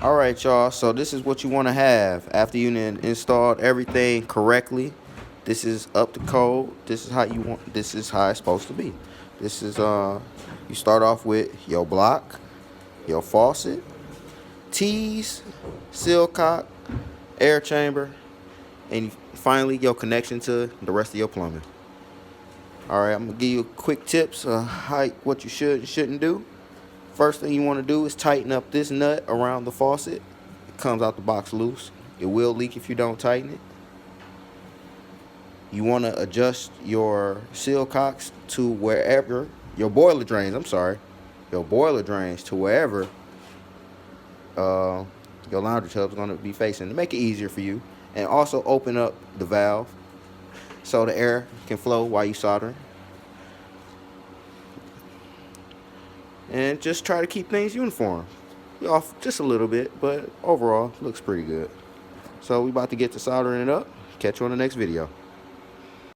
Alright, y'all, so this is what you want to have after you installed everything correctly. This is up to code. This is how you want. This is how it's supposed to be. This is you start off with your block, your faucet, tees, seal cock, air chamber, and finally your connection to the rest of your plumbing. Alright, I'm gonna give you quick tips of what you should and shouldn't do. First thing you want to do is tighten up this nut around the faucet. It comes out the box loose. It will leak if you don't tighten it. You want to adjust your seal cocks to wherever your boiler drains. Your boiler drains to wherever your laundry tub is going to be facing to make it easier for you. And also open up the valve so the air can flow while you soldering. And just try to keep things uniform. Off just a little bit, but overall looks pretty good. So we about to get to soldering it up. Catch you on the next video.